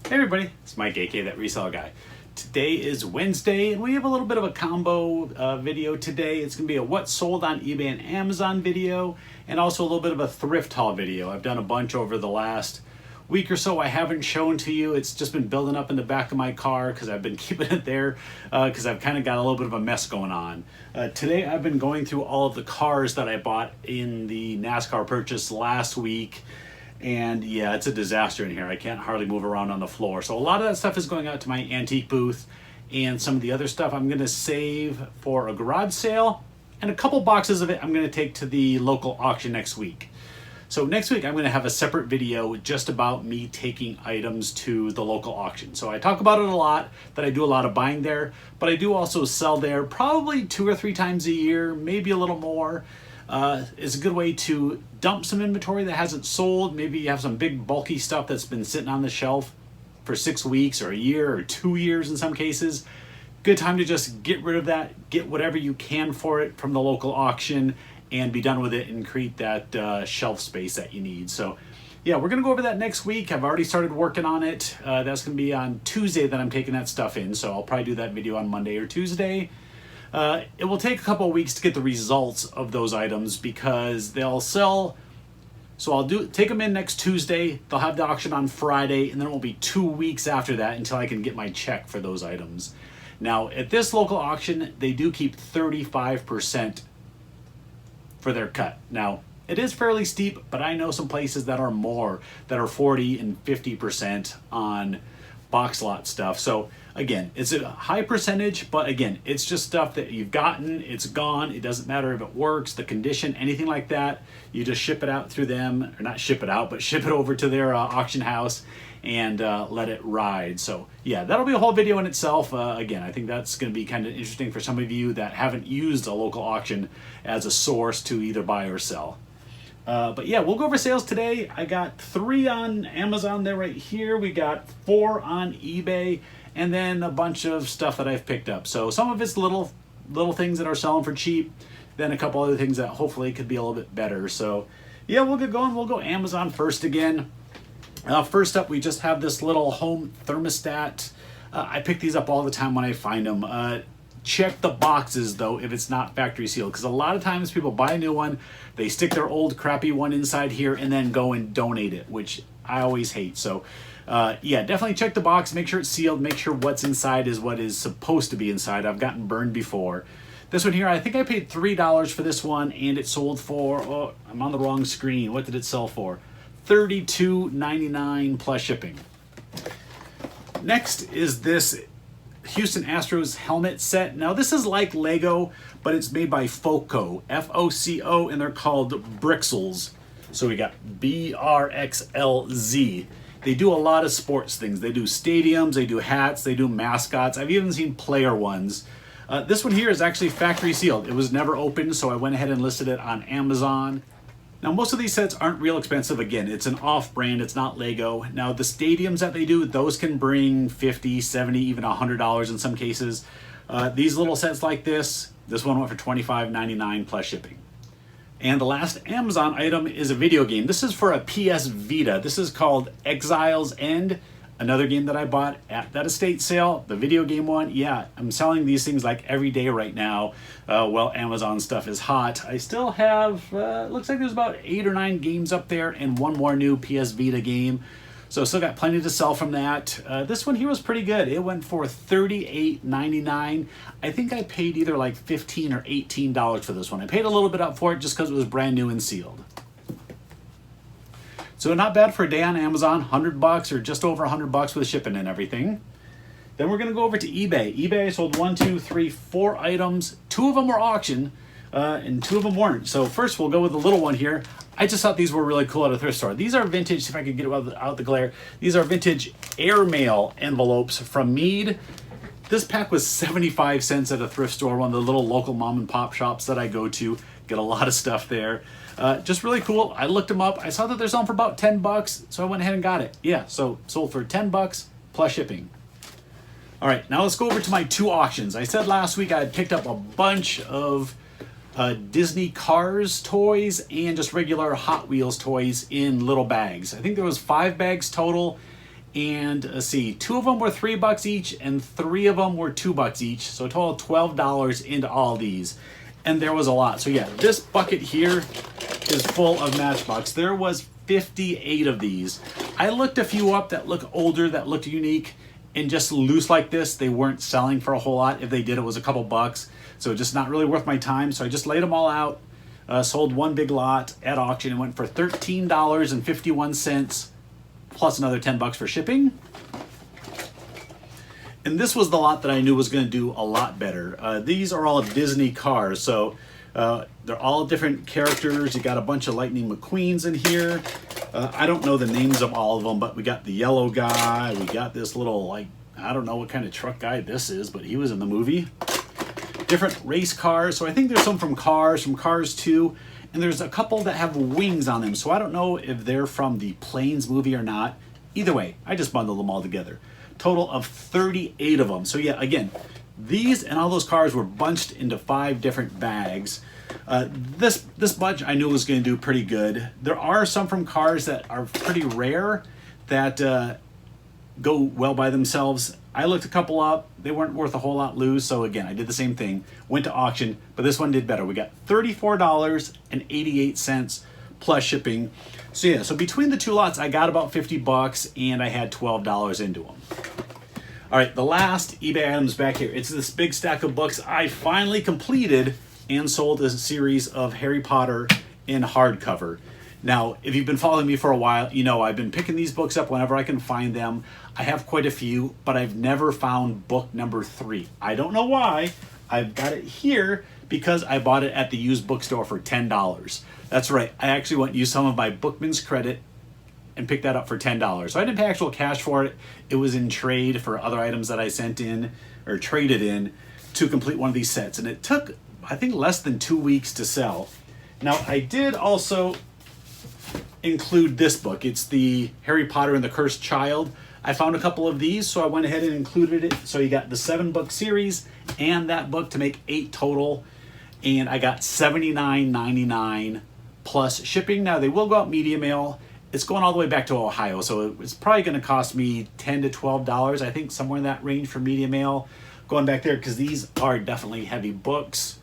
Hey everybody, it's Mike, aka That Reseller Guy. Today is Wednesday and we have a little bit of a combo video today. It's going to be a what sold on eBay and Amazon video and also a little bit of a thrift haul video. I've done a bunch over the last week or so I haven't shown to you. It's just been building up in the back of my car because I've been keeping it there because I've kind of got a little bit of a mess going on. Today I've been going through all of the cars that I bought in the NASCAR purchase last week. And yeah, it's a disaster in here. I can't hardly move around on the floor. So a lot of that stuff is going out to my antique booth, and some of the other stuff I'm going to save for a garage sale, and a couple boxes of it I'm going to take to the local auction next week. So next week I'm going to have a separate video just about me taking items to the local auction. So I talk about it a lot, that I do a lot of buying there, but I do also sell there probably 2 or 3 times a year, maybe a little more. It's a good way to dump some inventory that hasn't sold. Maybe you have some big bulky stuff that's been sitting on the shelf for 6 weeks or a year or 2 years in some cases. Good time to just get rid of that, get whatever you can for it from the local auction and be done with it and create that shelf space that you need. So yeah, we're going to go over that next week. I've already started working on it. That's going to be on Tuesday that I'm taking that stuff in. So I'll probably do that video on Monday or Tuesday. It will take a couple of weeks to get the results of those items because they'll sell. So I'll take them in next Tuesday. They'll have the auction on Friday, and then it will be 2 weeks after that until I can get my check for those items. Now, at this local auction, they do keep 35% for their cut. Now, it is fairly steep, but I know some places that are more, that are 40 and 50% on box lot stuff. So again, it's a high percentage, but again, it's just stuff that you've gotten, it's gone. It doesn't matter if it works, the condition, anything like that. You just ship it out through them, or not ship it out, but ship it over to their auction house and let it ride. So yeah, that'll be a whole video in itself. Again, I think that's going to be kind of interesting for some of you that haven't used a local auction as a source to either buy or sell. But yeah, we'll go over sales today. I got 3 on Amazon there right here. We got 4 on eBay, and then a bunch of stuff that I've picked up. So some of it's little things that are selling for cheap, then a couple other things that hopefully could be a little bit better. So yeah, we'll get going. We'll go Amazon first again. First up, we just have this little home thermostat. I pick these up all the time when I find them. Check the boxes though if it's not factory sealed, because a lot of times people buy a new one, they stick their old crappy one inside here and then go and donate it, which I always hate. So yeah, definitely check the box, make sure it's sealed, make sure what's inside is what is supposed to be inside. I've gotten burned before. This one here, I think I paid $3 for this one, and it sold for, oh, I'm on the wrong screen. What did it sell for? $32.99 plus shipping. Next is this Houston Astros helmet set. Now this is like Lego, but it's made by Foco, F-O-C-O, and they're called Brixels. So we got B-R-X-L-Z. They do a lot of sports things. They do stadiums, they do hats, they do mascots. I've even seen player ones. This one here is actually factory sealed. It was never opened, so I went ahead and listed it on Amazon. Now, most of these sets aren't real expensive. Again, it's an off-brand, it's not Lego. Now, the stadiums that they do, those can bring $50, $70, even $100 in some cases. These little sets like this one went for $25.99 plus shipping. And the last Amazon item is a video game. This is for a PS Vita. This is called Exile's End, another game that I bought at that estate sale, the video game one. Yeah, I'm selling these things like every day right now while Amazon stuff is hot. I still have, looks like there's about 8 or 9 games up there and one more new PS Vita game. So still got plenty to sell from that. This one here was pretty good. It went for $38.99. I think I paid either like $15 or $18 for this one. I paid a little bit up for it just because it was brand new and sealed. So not bad for a day on Amazon, $100 or just over $100 with shipping and everything. Then we're gonna go over to eBay. eBay sold 4 items. 2 of them were auction and 2 of them weren't. So first we'll go with the little one here. I just thought these were really cool at a thrift store. These are vintage, if I could get it out the glare. These are vintage airmail envelopes from Mead. This pack was 75 cents at a thrift store, one of the little local mom and pop shops that I go to. Get a lot of stuff there. Just really cool. I looked them up. I saw that they're selling for about $10, so I went ahead and got it. Yeah, so sold for $10 plus shipping. All right, now let's go over to my 2 auctions. I said last week I had picked up a bunch of Disney Cars toys and just regular Hot Wheels toys in little bags. I think there was 5 bags total, And let's see, 2 of them were $3 each and 3 of them were $2 each. So a total of $12 into all these. And there was a lot. So yeah, this bucket here is full of Matchbox. There was 58 of these. I looked a few up that look older, that looked unique, and just loose like this, they weren't selling for a whole lot. If they did, it was a couple bucks. So just not really worth my time. So I just laid them all out, sold one big lot at auction and went for $13.51 plus another $10 for shipping. And this was the lot that I knew was going to do a lot better. These are all Disney cars, so they're all different characters. You got a bunch of Lightning McQueens in here. I don't know the names of all of them, but we got the yellow guy. We got this little, like, I don't know what kind of truck guy this is, but he was in the movie. Different race cars. So I think there's some from Cars 2, and there's a couple that have wings on them. So I don't know if they're from the Planes movie or not. Either way, I just bundled them all together. Total of 38 of them. So yeah, again, these and all those cars were bunched into 5 different bags. This bunch I knew was going to do pretty good. There are some from Cars that are pretty rare that go well by themselves. I looked a couple up. They weren't worth a whole lot loose. So again, I did the same thing. Went to auction, but this one did better. We got $34.88 plus shipping. So yeah, so between the two lots, I got about $50 and I had $12 into them. All right, the last eBay items back here. It's this big stack of books. I finally completed and sold a series of Harry Potter in hardcover. Now, if you've been following me for a while, you know I've been picking these books up whenever I can find them. I have quite a few, but I've never found book number 3. I don't know why. I've got it here because I bought it at the used bookstore for $10. That's right. I actually went and used some of my Bookman's credit and picked that up for $10. So I didn't pay actual cash for it. It was in trade for other items that I sent in or traded in to complete one of these sets. And it took, I think, less than 2 weeks to sell. Now, I did also include this book. It's the Harry Potter and the Cursed Child. I found a couple of these, so I went ahead and included it. So you got the 7-book series and that book to make 8 total. And I got $79.99 plus shipping. Now, they will go out media mail. It's going all the way back to Ohio, so it's probably going to cost me $10 to $12, I think, somewhere in that range for media mail going back there, because these are definitely heavy books.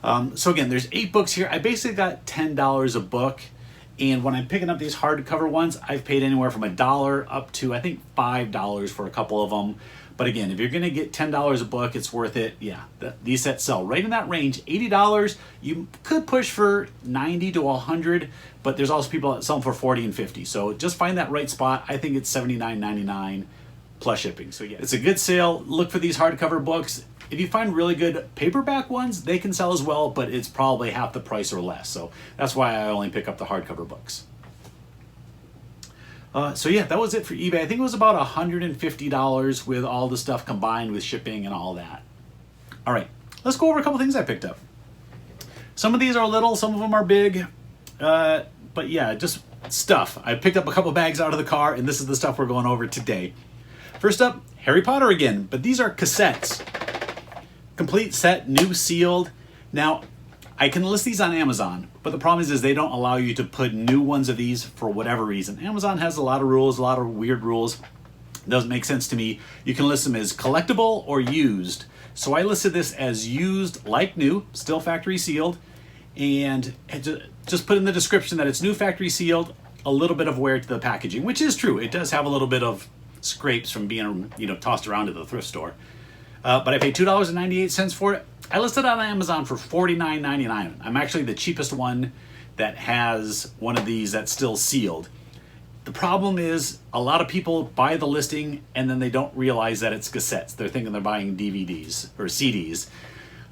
So again, there's 8 books here. I basically got $10 a book, and when I'm picking up these hardcover ones, I've paid anywhere from $1 up to, I think, $5 for a couple of them. But again, if you're going to get $10 a book, it's worth it. Yeah, these sets sell right in that range. $80, you could push for $90 to $100, but there's also people that sell them for $40 and $50. So just find that right spot. I think it's $79.99 plus shipping. So yeah, it's a good sale. Look for these hardcover books. If you find really good paperback ones, they can sell as well, but it's probably half the price or less. So that's why I only pick up the hardcover books. So yeah, that was it for eBay. I think it was about $150 with all the stuff combined with shipping and all that. All right, let's go over a couple things I picked up. Some of these are little, some of them are big, but yeah, just stuff. I picked up a couple bags out of the car, and this is the stuff we're going over today. First up, Harry Potter again, but these are cassettes. Complete set, new sealed. Now, I can list these on Amazon, but the problem is they don't allow you to put new ones of these for whatever reason. Amazon has a lot of rules, a lot of weird rules. It doesn't make sense to me. You can list them as collectible or used. So I listed this as used like new, still factory sealed, and just put in the description that it's new factory sealed, a little bit of wear to the packaging, which is true. It does have a little bit of scrapes from being, tossed around at the thrift store. But I paid $2.98 for it. I listed it on Amazon for $49.99. I'm actually the cheapest one that has one of these that's still sealed. The problem is a lot of people buy the listing and then they don't realize that it's cassettes. They're thinking they're buying DVDs or CDs.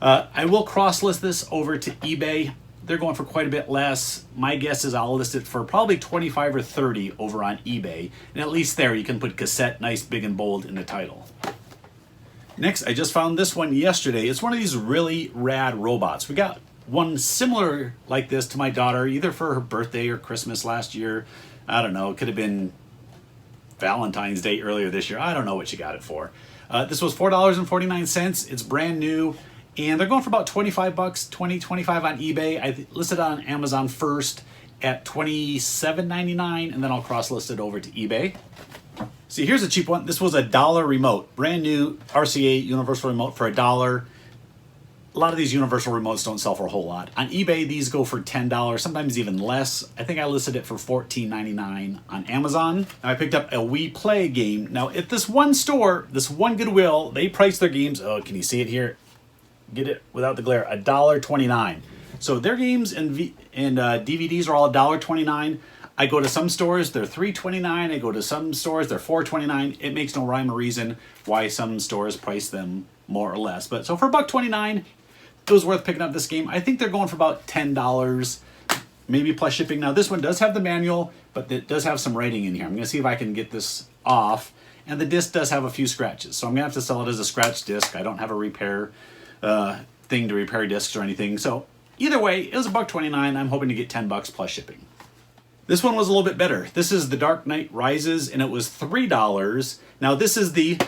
I will cross-list this over to eBay. They're going for quite a bit less. My guess is I'll list it for probably $25 or $30 over on eBay. And at least there you can put cassette nice, big, and bold in the title. Next, I just found this one yesterday. It's one of these really rad robots. We got one similar like this to my daughter, either for her birthday or Christmas last year. I don't know. It could have been Valentine's Day earlier this year. I don't know what she got it for. This was $4.49. It's brand new, and they're going for about $25, $20, $25 on eBay. I listed it on Amazon first, at $27.99, and then I'll cross-list it over to eBay. See, here's a cheap one. This was $1 remote, brand new RCA universal remote for $1. A lot of these universal remotes don't sell for a whole lot. On eBay, these go for $10, sometimes even less. I think I listed it for $14.99 on Amazon. Now, I picked up a We Play game. Now, at this one store, this one Goodwill, they price their games, oh, can you see it here? Get it without the glare, $1.29. So their games and DVDs are all $1.29. I go to some stores, they're $3.29. I go to some stores, they're $4.29. It makes no rhyme or reason why some stores price them more or less. But so for $1.29, it was worth picking up this game. I think they're going for about $10, maybe plus shipping. Now this one does have the manual, but it does have some writing in here. I'm gonna see if I can get this off. And the disc does have a few scratches. So I'm gonna have to sell it as a scratch disc. I don't have a repair thing to repair discs or anything. So either way, it was $1.29. I'm hoping to get $10 plus shipping. This one was a little bit better. This is The Dark Knight Rises, and it was $3. Now this is the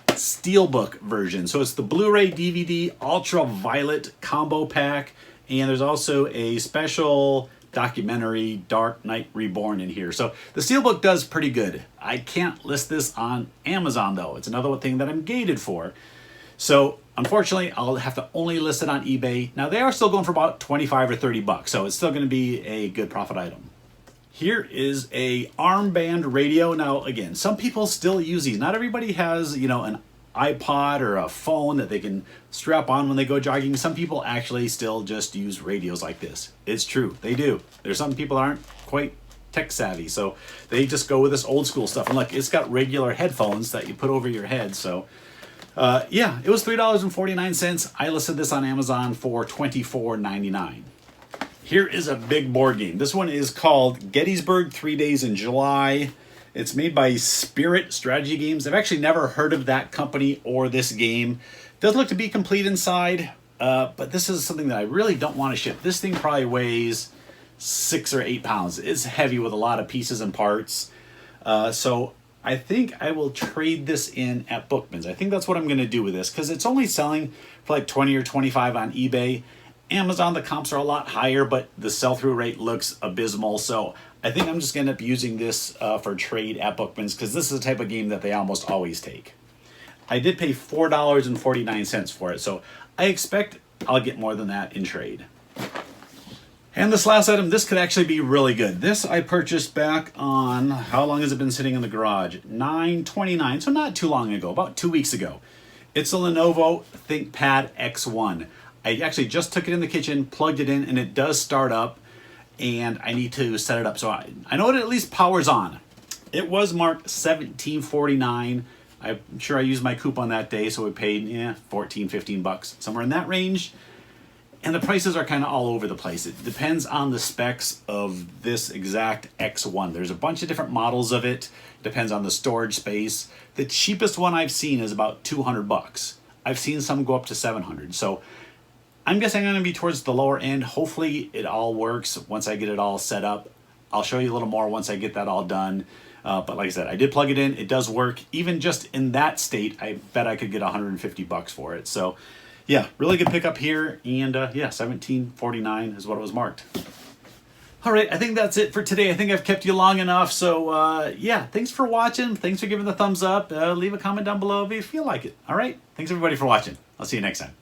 Steelbook version. So it's the Blu-ray DVD Ultraviolet combo pack, and there's also a special documentary Dark Knight Reborn in here. So the Steelbook does pretty good. I can't list this on Amazon though. It's another thing that I'm gated for. So unfortunately, I'll have to only list it on eBay. Now they are still going for about 25 or 30 bucks, so it's still going to be a good profit item. Here is a armband radio. Now again, some people still use these. Not everybody has, you know, an iPod or a phone that they can strap on when they go jogging. Some people actually still just use radios like this. It's true, they do. There's some people that aren't quite tech savvy, so they just go with this old school stuff. And look, it's got regular headphones that you put over your head. So yeah, it was $3.49. I listed this on Amazon for $24.99. Here is a big board game. This one is called Gettysburg 3 Days in July. It's made by Spirit Strategy Games. I've actually never heard of that company or this game. It does look to be complete inside, but this is something that I really don't want to ship. This thing probably weighs 6 or 8 pounds. It's heavy with a lot of pieces and parts. So I think I will trade this in at Bookman's. I think that's what I'm going to do with this, because it's only selling for like 20 or 25 on eBay. Amazon, the comps are a lot higher, but the sell-through rate looks abysmal. So I think I'm just going to end up using this for trade at Bookman's, because this is the type of game that they almost always take. I did pay $4.49 for it, so I expect I'll get more than that in trade. And this last item, this could actually be really good. This I purchased back on, how long has it been sitting in the garage? 9/29, so not too long ago, about 2 weeks ago. It's a Lenovo ThinkPad X1. I actually just took it in the kitchen, plugged it in, and it does start up, and I need to set it up. So I know it at least powers on. It was marked $17.49. I'm sure I used my coupon that day, so we paid $14, $15, somewhere in that range. And the prices are kind of all over the place. It depends on the specs of this exact X1. There's a bunch of different models of it. Depends on the storage space. The cheapest one I've seen is about $200. I've seen some go up to $700. So I'm guessing I'm going to be towards the lower end. Hopefully it all works once I get it all set up. I'll show you a little more once I get that all done. But like I said, I did plug it in. It does work. Even just in that state, I bet I could get $150 for it. So yeah, really good pickup here. And yeah, $17.49 is what it was marked. All right, I think that's it for today. I think I've kept you long enough. So yeah, thanks for watching. Thanks for giving the thumbs up. Leave a comment down below if you feel like it. All right, thanks everybody for watching. I'll see you next time.